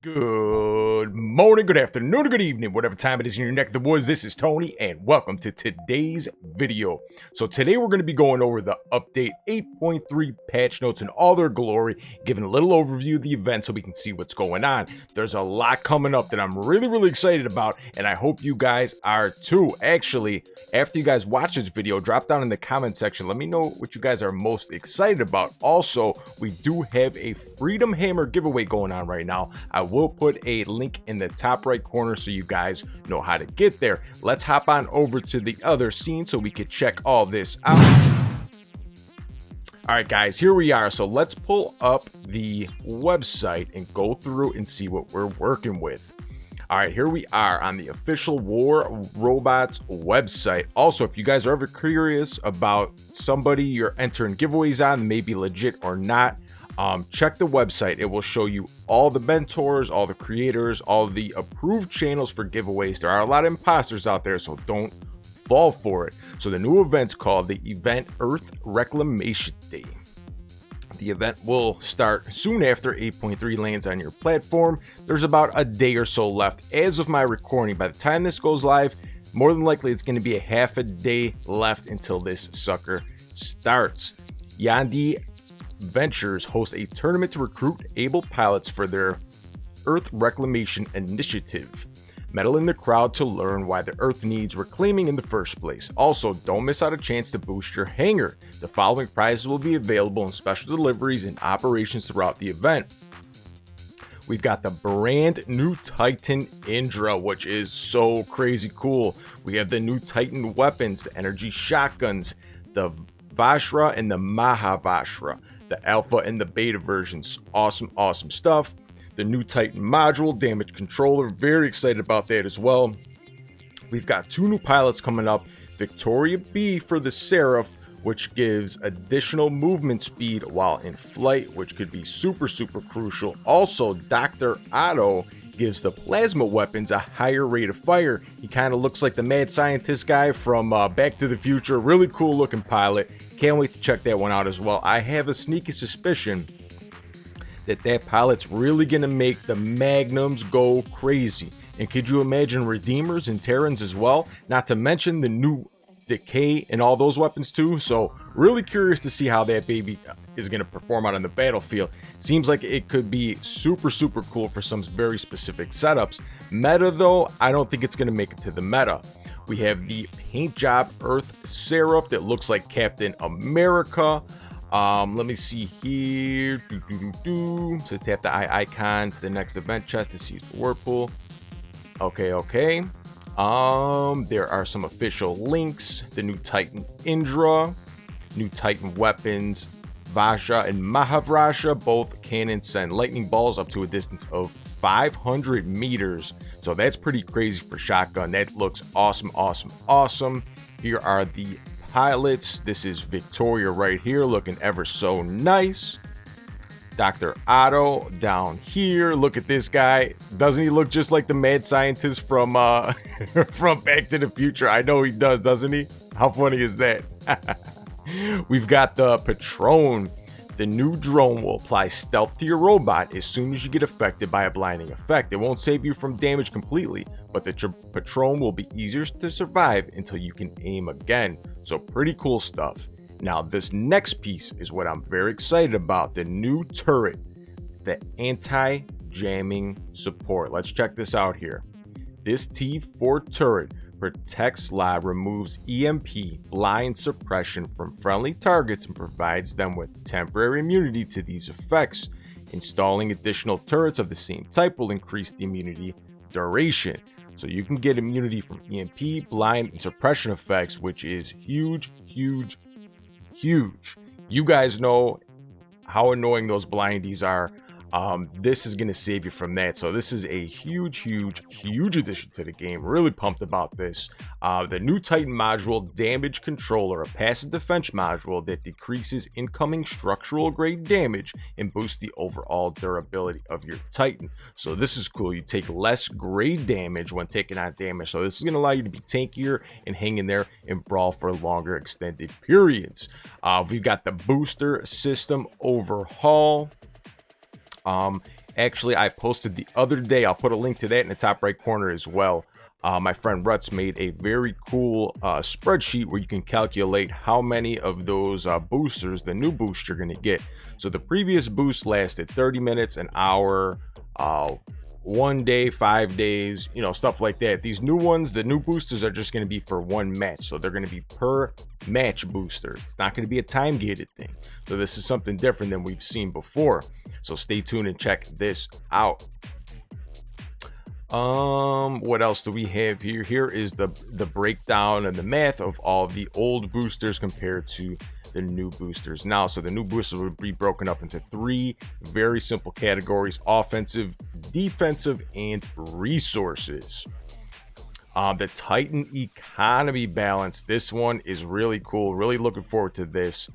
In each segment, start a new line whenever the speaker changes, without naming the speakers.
Good morning, good afternoon, or good evening, whatever time it is in your neck of the woods. This is Tony, and welcome to today's video. So today we're going to be going over the update 8.3 patch notes in all their glory, giving a little overview of the event so we can see what's going on. There's a lot coming up that I'm really excited about, and I hope you guys are too. Actually, after you guys watch this video, drop down in the comment section. Let me know what you guys are most excited about. Also, we do have a Freedom Hammer giveaway going on right now. I will put a link in the top right corner so you guys know how to get there. Let's hop on over to the other scene so we can check all this out. All right, guys, here we are. So let's pull up the website and go through and see what we're working with. All right, here we are on the official War Robots website. Also, if you guys are ever curious about somebody you're entering giveaways on, maybe legit or not, check the website. It will show you all the mentors, all the creators, all the approved channels for giveaways. There are a lot of imposters out there, so don't fall for it. So the new event's called the event Earth Reclamation Day. The event will start soon after 8.3 lands on your platform. There's about a day or so left as of my recording. By the time this goes live, more than likely it's going to be a half a day left until this sucker starts. Yandi Ventures hosts a tournament to recruit able pilots for their Earth Reclamation initiative. Medal in the crowd to learn why the Earth needs reclaiming in the first place. Also, don't miss out a chance to boost your hangar. The following prizes will be available in special deliveries and operations throughout the event. We've got the brand new Titan Indra, which is so crazy cool. We have the new Titan weapons, the energy shotguns, the Vashra and the Mahavashra. The alpha and the beta versions. Awesome stuff. The new Titan module, damage controller. Very excited about that as well. We've got two new pilots coming up. Victoria B for the Seraph, which gives additional movement speed while in flight, which could be super crucial. Also, Dr. Otto gives the plasma weapons a higher rate of fire. He kind of looks like the mad scientist guy from Back to the Future. Really cool looking pilot. Can't wait to check that one out as well. I have a sneaky suspicion that pilot's really gonna make the Magnums go crazy. And could you imagine Redeemers and Terrans as well? Not to mention the new Decay and all those weapons too. So really curious to see how that baby is going to perform out on the battlefield. Seems like it could be super cool for some very specific setups. Meta though, I don't think it's going to make it to the meta. We have the paint job Earth Seraph that looks like Captain America. Let me see here. So tap the eye icon to the next event chest to see the Whirlpool. Okay. There are some official links. The new Titan Indra, new Titan weapons, Vasha and Mahavrasha, both cannons send lightning balls up to a distance of 500 meters. So that's pretty crazy for shotgun. That looks awesome. Here are the pilots. This is Victoria right here, looking ever so nice. Dr. Otto down here. Look at this guy. Doesn't he look just like the mad scientist from from Back to the Future? I know he does, doesn't he? How funny is that? We've got the Patron. The new drone will apply stealth to your robot as soon as you get affected by a blinding effect. It won't save you from damage completely, but the Patron will be easier to survive until you can aim again. So pretty cool stuff. Now, this next piece is what I'm very excited about. The new turret, the anti-jamming support. Let's check this out here. This T4 turret protects removes EMP blind suppression from friendly targets and provides them with temporary immunity to these effects. Installing additional turrets of the same type will increase the immunity duration. So you can get immunity from EMP, blind, and suppression effects, which is huge. You guys know how annoying those blindies are. This is going to save you from that. So this is a huge addition to the game. Really pumped about this. The new Titan module, damage controller, a passive defense module that decreases incoming structural grade damage and boosts the overall durability of your Titan. So this is cool. You take less grade damage when taking on damage. So this is going to allow you to be tankier and hang in there and brawl for longer extended periods. We've got the booster system overhaul. Actually, I posted the other day. I'll put a link to that in the top right corner as well. My friend Ruts made a very cool spreadsheet where you can calculate how many of those boosters, the new boost you're going to get. So the previous boost lasted 30 minutes, an hour, 1 day, 5 days, you know, stuff like that. These new ones, the new boosters are just going to be for one match. So they're going to be per match booster. It's not going to be a time gated thing. So this is something different than we've seen before. So stay tuned and check this out. What else do we have here? Here is the breakdown and the math of all the old boosters compared to the new boosters now. So the new boosters would be broken up into 3 very simple categories: offensive, defensive, and resources. The Titan economy balance, this one is really cool. Really looking forward to this.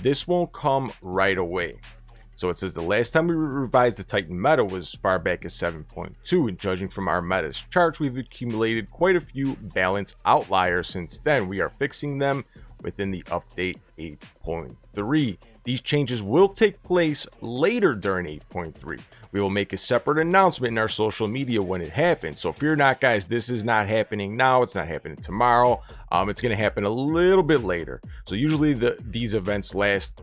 This won't come right away. So it says the last time we revised the Titan meta was far back as 7.2, and judging from our metas charts, we've accumulated quite a few balance outliers since then. We are fixing them within the update 8.3. These changes will take place later during 8.3. We will make a separate announcement in our social media when it happens. So fear not, guys, this is not happening now. It's not happening tomorrow. It's going to happen a little bit later. So usually these events last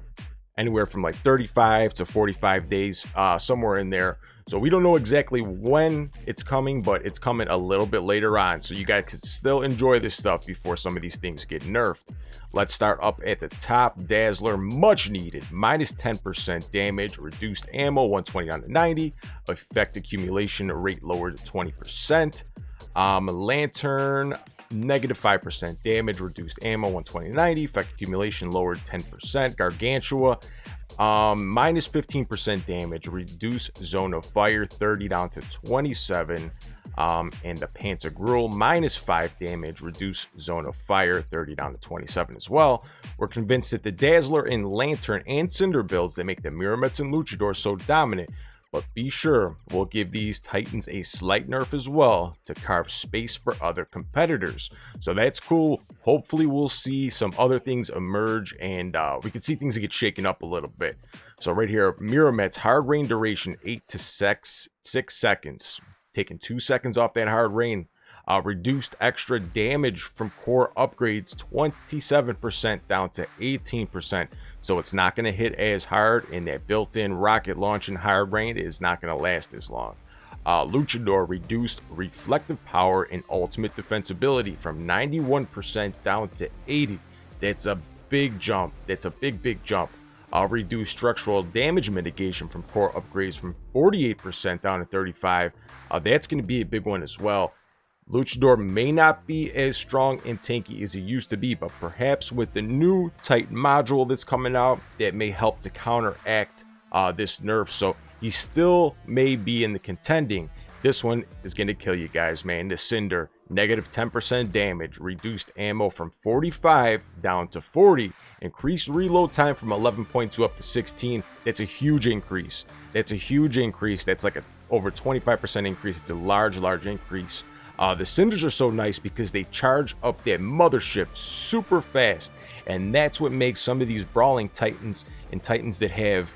anywhere from like 35 to 45 days, somewhere in there. So we don't know exactly when it's coming, but it's coming a little bit later on. So you guys can still enjoy this stuff before some of these things get nerfed. Let's start up at the top. Dazzler, much needed. Minus 10% damage, reduced ammo, 120 down to 90. Effect accumulation rate lowered to 20%. Lantern, negative 5% damage, reduced ammo, 120 to 90. Effect accumulation lowered 10%. Gargantua, minus 15% damage, reduce zone of fire 30 down to 27. And the Pantagruel, minus 5 damage, reduce zone of fire 30 down to 27 as well. We're convinced that the Dazzler and Lantern and Cinder builds that make the Mirrormets and Luchadors so dominant, but be sure we'll give these Titans a slight nerf as well to carve space for other competitors. So that's cool. Hopefully we'll see some other things emerge, and we can see things get shaken up a little bit. So right here, Mirrormets, hard rain duration 8 to 6 seconds. Taking 2 seconds off that hard rain. Reduced extra damage from core upgrades 27% down to 18%. So it's not going to hit as hard, and that built-in rocket launch and hard rain is not going to last as long. Luchador, reduced reflective power and ultimate defensibility from 91% down to 80. That's a big jump. That's a big jump. Reduce structural damage mitigation from core upgrades from 48% down to 35. That's going to be a big one as well. Luchador may not be as strong and tanky as he used to be, but perhaps with the new Titan module that's coming out, that may help to counteract this nerf. So he still may be in the contending. This one is going to kill you guys, man. The Cinder, negative 10% damage, reduced ammo from 45 down to 40, increased reload time from 11.2 up to 16. That's a huge increase. That's like a over 25% increase. It's a large increase. The Cinders are so nice because they charge up that mothership super fast, and that's what makes some of these brawling Titans and Titans that have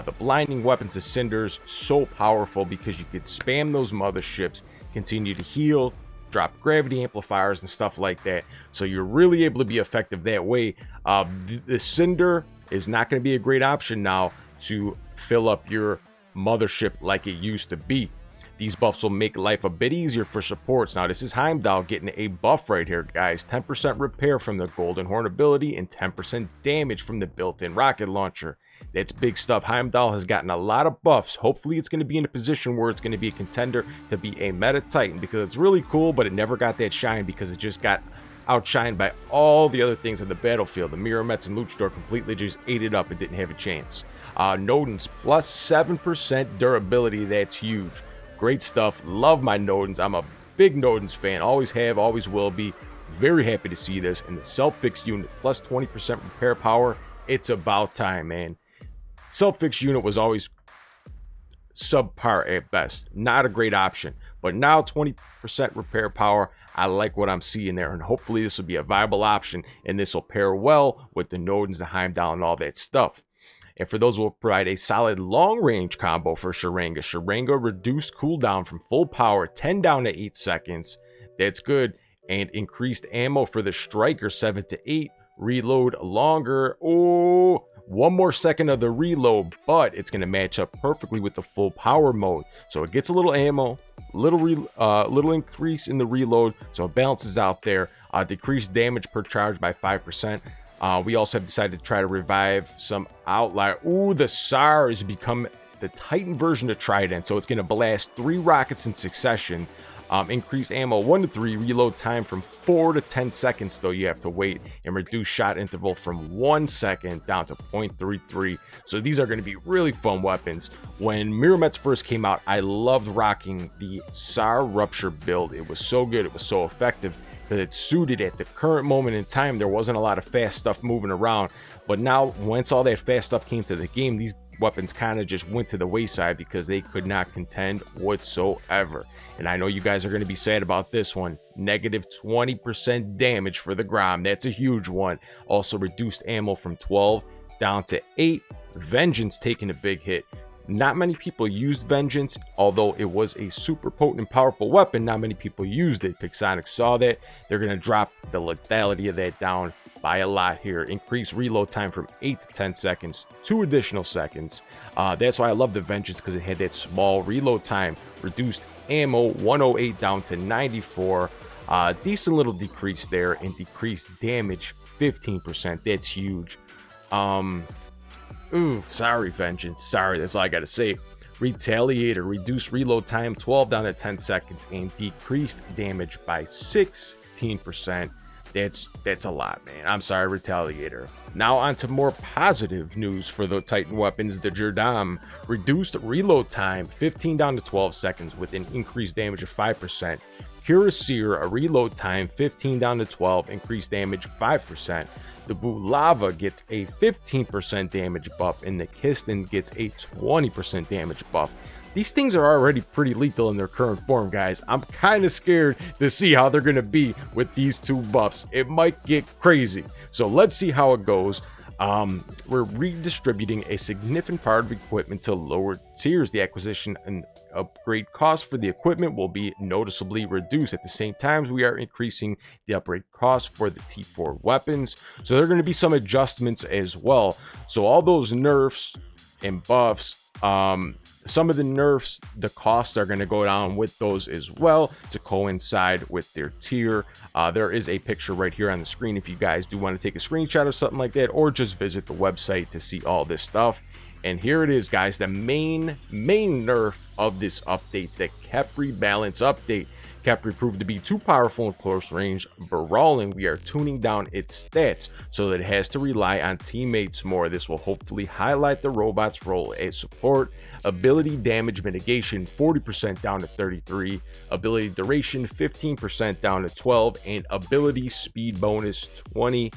the blinding weapons of Cinders so powerful, because you could spam those motherships, continue to heal, drop gravity amplifiers and stuff like that. So you're really able to be effective that way. The Cinder is not going to be a great option now to fill up your mothership like it used to be. These buffs will make life a bit easier for supports. Now, this is Heimdall getting a buff right here, guys. 10% repair from the Golden Horn ability and 10% damage from the built-in rocket launcher. That's big stuff. Heimdall has gotten a lot of buffs. Hopefully, it's going to be in a position where it's going to be a contender to be a meta Titan, because it's really cool, but it never got that shine because it just got outshined by all the other things on the battlefield. The Mirrormets and Luchador completely just ate it up and didn't have a chance. Nodens, plus 7% durability. That's huge. Great stuff. Love my Nodens. I'm a big Nodens fan. Always have, always will be. Very happy to see this. And the self-fix unit, plus 20% repair power. It's about time, man. Self-fix unit was always subpar at best. Not a great option. But now 20% repair power. I like what I'm seeing there. And hopefully this will be a viable option. And this will pair well with the Nodens, the Heimdall, and all that stuff. And for those who will provide a solid long-range combo for Sharinga. Sharinga reduced cooldown from full power 10 down to 8 seconds. That's good. And increased ammo for the Striker 7 to 8. Reload longer. Oh, 1 more second of the reload, but it's going to match up perfectly with the full power mode. So it gets a little ammo, little increase in the reload, so it balances out there. Decreased damage per charge by 5%. We also have decided to try to revive some outlier. Ooh, the SAR has become the Titan version of Trident, so it's going to blast 3 rockets in succession. Increase ammo 1 to 3, reload time from 4 to 10 seconds, though you have to wait, and reduce shot interval from 1 second down to 0.33. So these are going to be really fun weapons. When Mirrormets first came out, I loved rocking the SAR Rupture build. It was so good, it was so effective, that it suited at the current moment in time. There wasn't a lot of fast stuff moving around, but now once all that fast stuff came to the game, these weapons kind of just went to the wayside because they could not contend whatsoever. And I know you guys are going to be sad about this one. Negative 20% damage for the Grom. That's a huge one. Also reduced ammo from 12 down to 8. Vengeance taking a big hit. Not many people used Vengeance, although it was a super potent and powerful weapon. Not many people used it. Pixonic saw that. They're going to drop the lethality of that down by a lot here. Increase reload time from 8 to 10 seconds, 2 additional seconds. That's why I love the Vengeance, because it had that small reload time. Reduced ammo 108 down to 94. Decent little decrease there, and decreased damage 15%. That's huge. Ooh, sorry, Vengeance. Sorry, that's all I gotta say. Retaliator, reduced reload time 12 down to 10 seconds, and decreased damage by 16%. That's a lot, man. I'm sorry, Retaliator. Now on to more positive news for the Titan weapons. The Jerdam, reduced reload time 15 down to 12 seconds with an increased damage of 5%. Cuirassier, a reload time 15 down to 12, increased damage 5%. The Bulava gets a 15% damage buff, and the Kistan gets a 20% damage buff. These things are already pretty lethal in their current form, guys. I'm kind of scared to see how they're going to be with these 2 buffs. It might get crazy. So let's see how it goes. We're redistributing a significant part of equipment to lower tiers. The acquisition and upgrade cost for the equipment will be noticeably reduced. At the same time, we are increasing the upgrade cost for the T4 weapons. So there are going to be some adjustments as well. So all those nerfs and buffs, some of the nerfs, the costs are going to go down with those as well to coincide with their tier. There is a picture right here on the screen if you guys do want to take a screenshot or something like that, or just visit the website to see all this stuff. And here it is, guys, the main nerf of this update, the Khepri balance update. Khepri proved to be too powerful in close range brawling. We are tuning down its stats so that it has to rely on teammates more. This will hopefully highlight the robot's role as support. Ability damage mitigation 40% down to 33, ability duration 15% down to 12, and ability speed bonus 20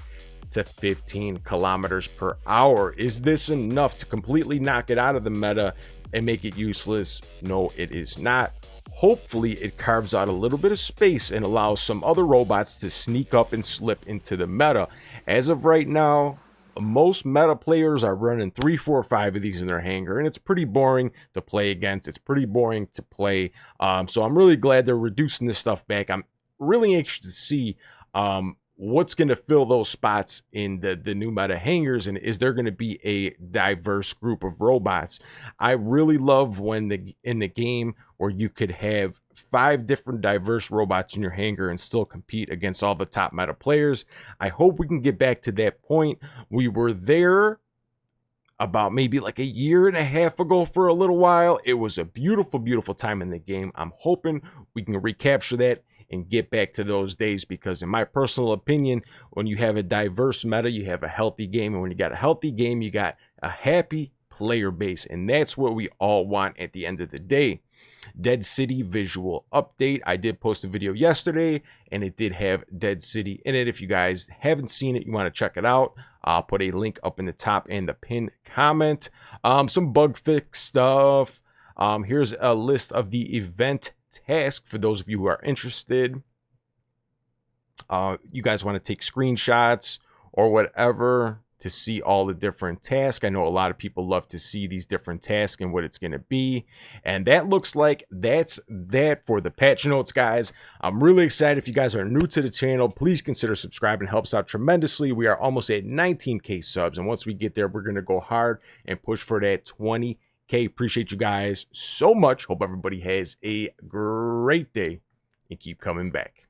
to 15 kilometers per hour. Is this enough to completely knock it out of the meta and make it useless? No, it is not. Hopefully it carves out a little bit of space and allows some other robots to sneak up and slip into the meta. As of right now, most meta players are running 3, 4, 5 of these in their hangar, and it's pretty boring to play against. It's pretty boring to play. So I'm really glad they're reducing this stuff back. I'm really anxious to see what's going to fill those spots in the new meta hangars, and is there going to be a diverse group of robots? I really love when in the game where you could have 5 different diverse robots in your hangar and still compete against all the top meta players. I hope we can get back to that point. We were there about maybe like a year and a half ago for a little while. It was a beautiful, beautiful time in the game. I'm hoping we can recapture that and get back to those days, because in my personal opinion, when you have a diverse meta, you have a healthy game, and when you got a healthy game, you got a happy player base, and that's what we all want at the end of the day. Dead City visual update. I did post a video yesterday, and it did have Dead City in it. If you guys haven't seen it, you want to check it out, I'll put a link up in the top and the pinned comment. Some bug fix stuff. Here's a list of the event task for those of you who are interested. You guys want to take screenshots or whatever, to see all the different tasks. I know a lot of people love to see these different tasks and what it's going to be. And that looks like that's that for the patch notes, guys. I'm really excited. If you guys are new to the channel, please consider subscribing. It helps out tremendously. We are almost at 19K subs. And once we get there, we're going to go hard and push for that 20K. Appreciate you guys so much. Hope everybody has a great day and keep coming back.